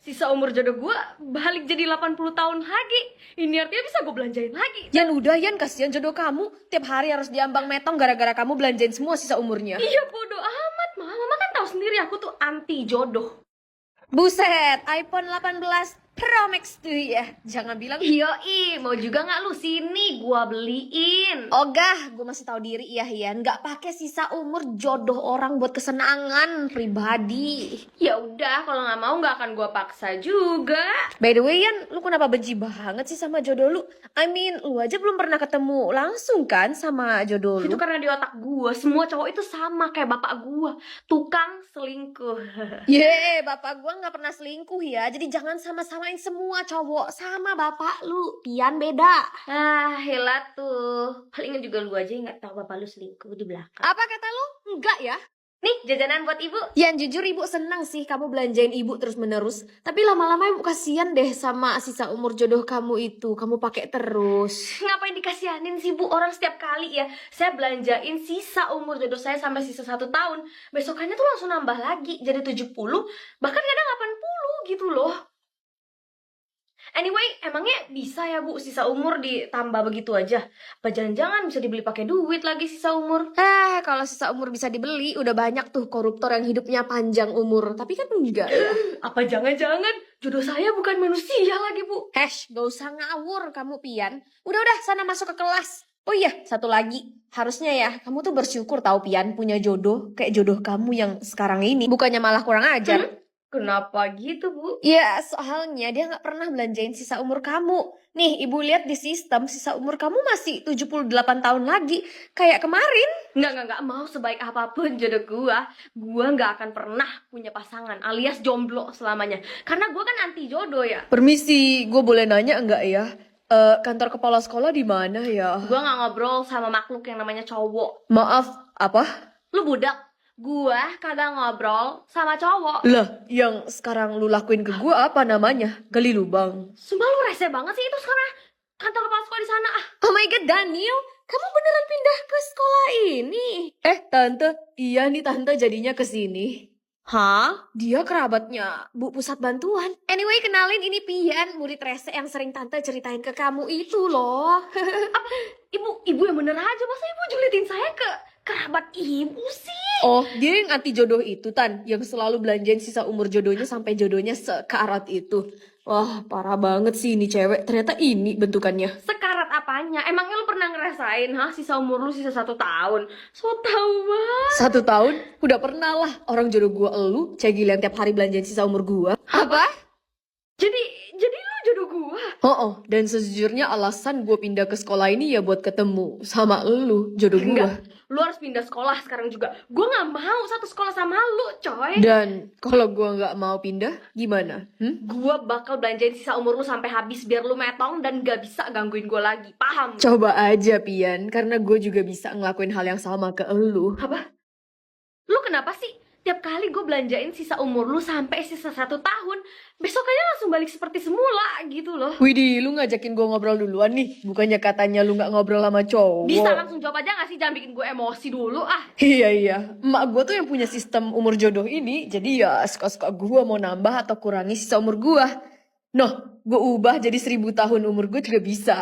Sisa umur jodoh gue balik jadi 80 tahun lagi. Ini artinya bisa gue belanjain lagi. Yan udah Yan, kasihan jodoh kamu. Tiap hari harus diambang metong gara-gara kamu belanjain semua sisa umurnya. Iya bodo amat, Mama kan tahu sendiri aku tuh anti jodoh. Buset, iPhone 18 Pro Max tuh ya. Jangan bilang Yoi, mau juga nggak lu sini gua beliin. ogah, gue masih tahu diri ya Yan. Gak pakai sisa umur jodoh orang buat kesenangan pribadi. Ya udah, kalau nggak mau nggak akan gua paksa juga. By the way Yan, lu kenapa benci banget sih sama jodoh lu? I mean, lu aja belum pernah ketemu langsung kan sama jodoh lu? Itu karena di otak gua semua cowok itu sama kayak bapak gua, tukang selingkuh. Ye, bapak gua nggak pernah selingkuh ya. Jadi jangan sama-samain semua cowok sama bapak lu. Pian beda. Ah, helat tuh. Palingan juga lu aja yang nggak tahu bapak lu selingkuh di belakang. Apa kata lu? Enggak ya? Nih, jajanan buat ibu. Yan, jujur ibu senang sih kamu belanjain ibu terus-menerus. Tapi lama-lama ibu kasihan deh sama sisa umur jodoh kamu itu. Kamu pakai terus. Ngapain dikasihanin sih bu? Orang setiap kali ya saya belanjain sisa umur jodoh saya sampai sisa 1 tahun, besokannya tuh langsung nambah lagi jadi 70, bahkan kadang 80 gitu loh. Anyway, emangnya bisa ya bu sisa umur ditambah begitu aja? Apa jangan-jangan bisa dibeli pakai duit lagi sisa umur? Kalau sisa umur bisa dibeli, udah banyak tuh koruptor yang hidupnya panjang umur. Tapi kan enggak ya. Apa jangan-jangan jodoh saya bukan manusia lagi bu? Hesh, gak usah ngawur kamu Pian. Udah, sana masuk ke kelas. Oh iya, satu lagi. Harusnya ya, kamu tuh bersyukur tahu Pian punya jodoh kayak jodoh kamu yang sekarang ini. Bukannya malah kurang ajar. Kenapa gitu bu? Ya, soalnya dia gak pernah belanjain sisa umur kamu. Nih, ibu lihat di sistem sisa umur kamu masih 78 tahun lagi. Kayak kemarin. Nggak mau sebaik apapun jodoh gua nggak akan pernah punya pasangan alias jomblo selamanya. Karena gua kan anti jodoh ya. Permisi, gue boleh nanya enggak ya? Kantor kepala sekolah di mana ya? Gua nggak ngobrol sama makhluk yang namanya cowok. Maaf, apa? Lu budak. Gua kagak ngobrol sama cowok. Lah, yang sekarang lu lakuin ke gue apa namanya? Gali lubang. Sumpah lu rese banget sih itu sekarang. Kantor kepala sekolah di sana ah. Oh my god, Daniel, kamu beneran pindah ke sekolah ini? Tante, iya nih tante jadinya ke sini. Hah? Dia kerabatnya Bu Pusat Bantuan. Anyway, kenalin ini Pian, murid rese yang sering tante ceritain ke kamu itu loh. Ibu yang bener aja, masa ibu julitin saya ke kerabat ibu sih? Oh, dia yang anti jodoh itu Tan, yang selalu belanjain sisa umur jodohnya sampai jodohnya sekarat itu. Wah, parah banget sih ini cewek. Ternyata ini bentukannya. Sekarat apanya? Emangnya lu pernah ngerasain sisa umur lu sisa 1 tahun? So tau banget. 1 tahun? Udah pernah lah. Orang jodoh gua elu, cegil yang tiap hari belanjain sisa umur gua. Apa? Jadi lu jodoh gua? Oh, dan sejujurnya alasan gua pindah ke sekolah ini ya buat ketemu sama elu, jodoh gua. Enggak, lu harus pindah sekolah sekarang juga. Gua nggak mau satu sekolah sama lu, coy. Dan kalau gua nggak mau pindah, gimana? Gua bakal belanjain sisa umur lu sampai habis biar lu metong dan gak bisa gangguin gua lagi, paham? Coba aja Pian, karena gue juga bisa ngelakuin hal yang sama ke elu. Apa? Lu kenapa sih? Tiap kali gue belanjain sisa umur lu sampai sisa 1 tahun, besokannya langsung balik seperti semula gitu loh. Widih, lu ngajakin gue ngobrol duluan nih. Bukannya katanya lu nggak ngobrol sama cowok. Bisa langsung jawab aja gak sih? Jangan bikin gue emosi dulu ah. Iya. Emak gue tuh yang punya sistem umur jodoh ini. Jadi ya suka-suka gue mau nambah atau kurangi sisa umur gue. Noh, gue ubah jadi 1000 tahun umur gue juga bisa.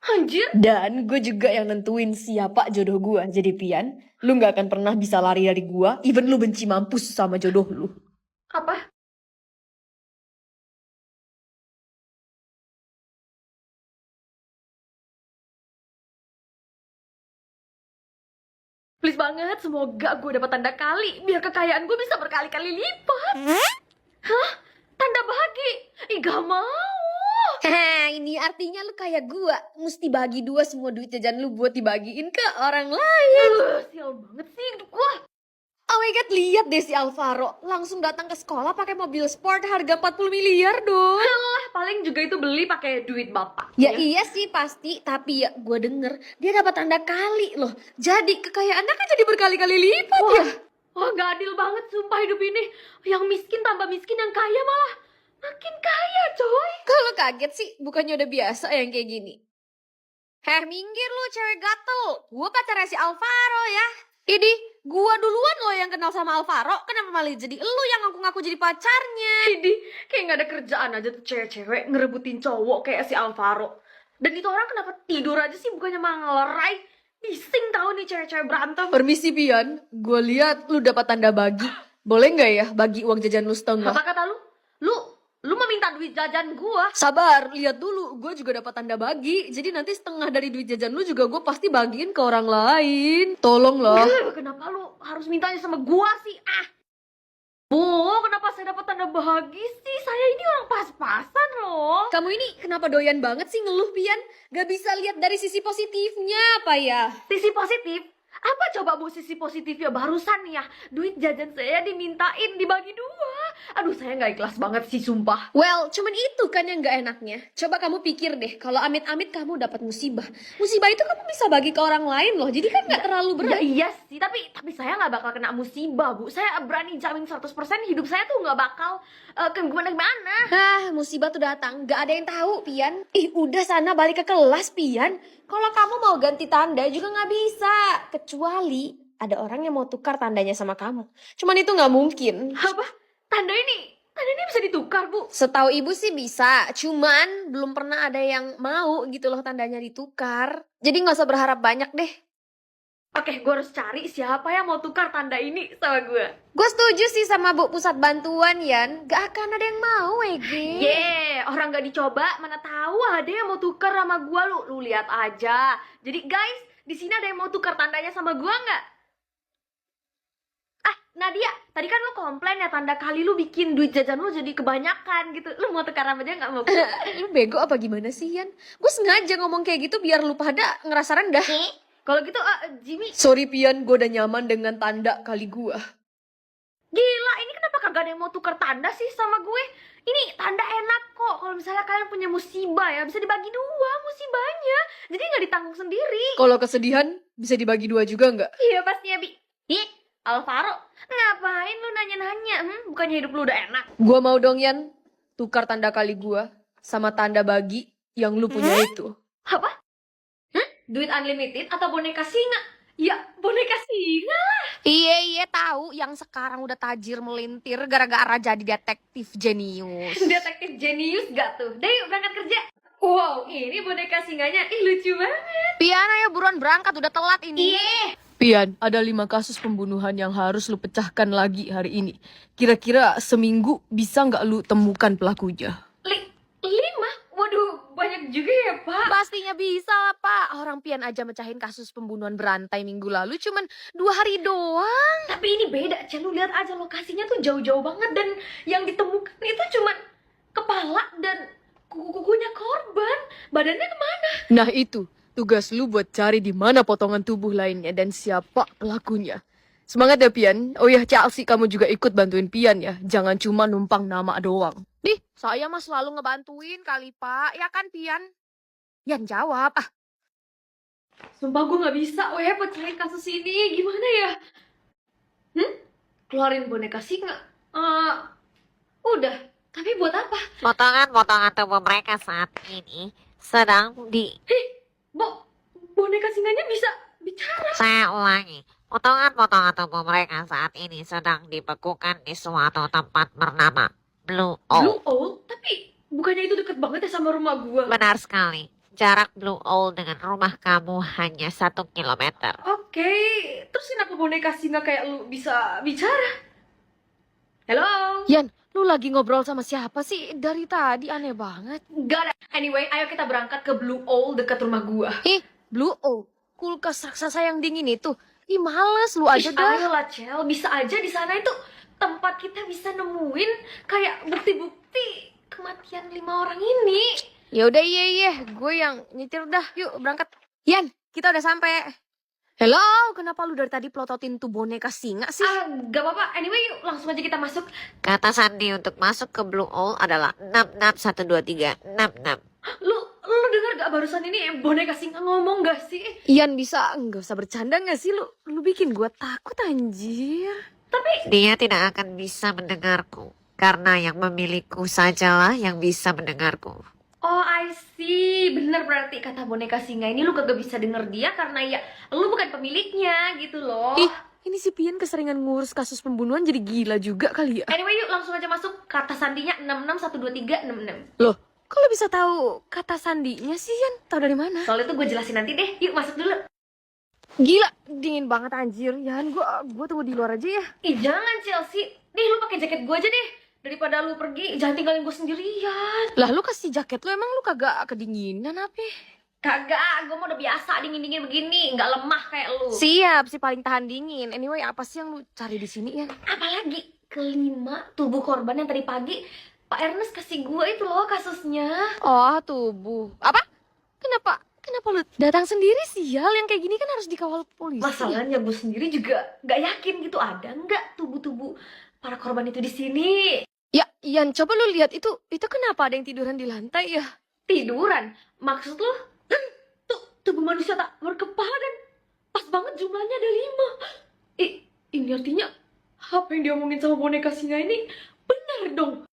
Anjir. Dan gue juga yang nentuin siapa jodoh gue. Jadi Pian, lu gak akan pernah bisa lari dari gue. Even lu benci mampus sama jodoh lu. Apa? Please banget, semoga gue dapat tanda kali biar kekayaan gue bisa berkali-kali lipat. Hah? Tanda bagi? Ih, gak mau. Ini artinya lu kayak gue. Mesti bagi 2 semua duit jajan lu buat dibagiin ke orang lain. Sial banget sih hidup gue. Oh my god, lihat deh si Alvaro. Langsung datang ke sekolah pakai mobil sport harga 40 miliar dong. Alah, paling juga itu beli pakai duit bapak. Ya iya sih pasti, tapi ya gue denger dia dapat tanda kali loh. Jadi kekayaannya kan jadi berkali-kali lipat ya. Wah, gak adil banget sumpah hidup ini. Yang miskin tambah miskin, yang kaya malah makin kaya coy. Kalau kaget sih, bukannya udah biasa yang kayak gini. Minggir lu cewek gatel. Gue pacarnya si Alvaro ya. Idi, Gua duluan loh yang kenal sama Alvaro. Kenapa malah jadi lu yang ngaku-ngaku jadi pacarnya? Ini kayak nggak ada kerjaan aja tuh cewek-cewek ngerebutin cowok kayak si Alvaro. Dan itu orang kenapa tidur aja sih bukannya malah ngelerai? Bising tahu nih cewek-cewek berantem. Permisi Pian, gue lihat lu dapat tanda bagi. Boleh nggak ya bagi uang jajan lu setengah? Apa kata lu? Lu meminta duit jajan gua. Sabar, lihat dulu. Gue juga dapat tanda bagi. Jadi nanti setengah dari duit jajan lu juga gue pasti bagiin ke orang lain. Tolong loh. Kenapa lu harus mintanya sama gua sih? Bu, kenapa saya dapat tanda bahagi sih? Saya ini orang pas-pasan loh. Kamu ini kenapa doyan banget sih ngeluh, Pian? Gak bisa lihat dari sisi positifnya apa ya? Sisi positif? Apa coba bu sisi positifnya? Barusan ya, duit jajan saya dimintain dibagi 2. Aduh, saya nggak ikhlas banget sih, sumpah. Well, cuman itu kan yang gak enaknya. Coba kamu pikir deh, kalau amit-amit kamu dapat musibah. Musibah itu kamu bisa bagi ke orang lain loh. Jadi kan gak terlalu Ya berat. iya sih, tapi saya nggak bakal kena musibah, Bu. Saya berani jamin 100% hidup saya tuh nggak bakal gimana-gimana. Hah, musibah tuh datang. Gak ada yang tahu, Pian. Ih, udah sana balik ke kelas, Pian. Kalau kamu mau ganti tanda juga gak bisa. Kecuali ada orang yang mau tukar tandanya sama kamu. Cuman itu gak mungkin. Apa? Tanda ini bisa ditukar, Bu? Setahu ibu sih bisa, cuman belum pernah ada yang mau gitu loh tandanya ditukar. Jadi gak usah berharap banyak deh. Oke, gue harus cari siapa yang mau tukar tanda ini sama gue. Gue setuju sih sama Bu Pusat Bantuan, Yan. Gak akan ada yang mau, Ege. Orang gak dicoba, mana tahu ada yang mau tukar sama gue. Lu lihat aja. Jadi guys, di sini ada yang mau tukar tandanya sama gue nggak? Nadia, tadi kan lu komplain ya tanda kali lu bikin duit jajan lu jadi kebanyakan gitu. Lu mau tukar apa aja nggak mau? Lu bego apa gimana sih, Yan? Gue sengaja ngomong kayak gitu biar lu pada ngerasa rendah. Kalau gitu, Jimmy. Sorry, Pian. Gue udah nyaman dengan tanda kali gue. Gila, ini kenapa kagak ada yang mau tukar tanda sih sama gue? Ini tanda enak kok. Kalau misalnya kalian punya musibah ya, bisa dibagi 2 musibahnya. Jadi nggak ditanggung sendiri. Kalau kesedihan, bisa dibagi 2 juga nggak? Iya pastinya, Bi. Alvaro, ngapain lu nanya-nanya? Bukannya hidup lu udah enak? Gue mau dong, Yan. Tukar tanda kali gue sama tanda bagi yang lu punya itu. Apa? Duit unlimited atau boneka singa? Ya, boneka singa. Iya tahu yang sekarang udah tajir melintir gara-gara jadi detektif jenius. Detektif jenius gak tuh? Deh, yuk berangkat kerja. Wow, ini boneka singanya. Ih, lucu banget. Pian, ayo buruan berangkat, udah telat ini. Pian, ada 5 kasus pembunuhan yang harus lu pecahkan lagi hari ini. Kira-kira seminggu bisa nggak lu temukan pelakunya? 5? Waduh, banyak juga ya, Pak. Pastinya bisa lah, Pak. Orang Pian aja mecahin kasus pembunuhan berantai minggu lalu cuman 2 hari doang. Tapi ini beda, Cel. Lu lihat aja lokasinya tuh jauh-jauh banget. Dan yang ditemukan itu cuman kepala dan kuku-kukunya korban. Badannya kemana? Nah itu, tugas lu buat cari di mana potongan tubuh lainnya dan siapa pelakunya. Semangat ya, Pian. Oh ya, Chelsea, kamu juga ikut bantuin Pian ya. Jangan cuma numpang nama doang. Nih, saya mah selalu ngebantuin kali, Pak. Ya kan, Pian? Yan, jawab. Sumpah gue gak bisa, buat cari kasus ini. Gimana ya? Keluarin boneka singa? Udah. Tapi buat apa? Potongan-potongan tubuh mereka saat ini sedang Boneka singanya bisa bicara. Saya ulangi. Potongan-potongan tubuh mereka saat ini sedang dibekukan di suatu tempat bernama Blue Owl. Blue Owl? Tapi bukannya itu deket banget ya sama rumah gua? Benar sekali. Jarak Blue Owl dengan rumah kamu hanya 1 kilometer. Oke, terus kenapa boneka singa kayak lu bisa bicara? Halo? Yan, lu lagi ngobrol sama siapa sih? Dari tadi aneh banget. Gak ada. Anyway, ayo kita berangkat ke Blue Owl dekat rumah gua. Blue Owl? Kulkas raksasa yang dingin itu? Ih, males lu aja dah. Ayolah, Cel. Bisa aja di sana itu tempat kita bisa nemuin kayak bukti-bukti kematian 5 orang ini. Ya udah, iya, gue yang nyetir dah. Yuk berangkat. Yan, kita udah sampai. Hello, kenapa lu dari tadi pelototin tuh boneka singa sih? Gak apa-apa. Anyway, yuk langsung aja kita masuk. Kata sandi untuk masuk ke Blue Owl adalah 66 123 66. Lu dengar gak barusan ini boneka singa ngomong gak sih? Ian, nggak usah bercanda gak sih lu? Lu bikin gue takut anjir. Tapi Dia tidak akan bisa mendengarku karena yang memilikiku sajalah yang bisa mendengarku. oh, I see. Bener berarti kata boneka singa ini lu kagak bisa denger dia karena ya lu bukan pemiliknya gitu loh. Ih, Ini si Pian keseringan ngurus kasus pembunuhan jadi gila juga kali ya. Anyway, yuk langsung aja masuk. Kata sandinya 6612366. Loh, kok lo bisa tahu kata sandinya sih, Yan? Tahu dari mana? Soal itu gue jelasin nanti deh. Yuk masuk dulu. Gila, dingin banget anjir. Yan, gua tunggu di luar aja ya. Ih jangan Chelsea. Nih lu pakai jaket gue aja deh. Daripada lu pergi, jangan tinggalin gue sendirian. Lah lu kasih jaket lu, emang lu kagak kedinginan apa? Kagak, gue mau udah biasa dingin-dingin begini, nggak lemah kayak lu. Siap, si paling tahan dingin. Anyway, apa sih yang lu cari di sini, Yan? Apalagi kelima, tubuh korban yang tadi pagi Pak Ernest kasih gue itu loh kasusnya. Oh, tubuh. Apa? Kenapa lu datang sendiri, sial? Yang kayak gini kan harus dikawal polisi. Masalahnya gue sendiri juga nggak yakin gitu ada nggak tubuh-tubuh para korban itu di sini. Ya, Yan, coba lu lihat itu kenapa ada yang tiduran di lantai ya? Tiduran? Maksud lu? Tuh, tubuh manusia tak berkepala dan pas banget jumlahnya ada 5. Ini artinya apa yang diomongin sama boneka singa ini benar dong.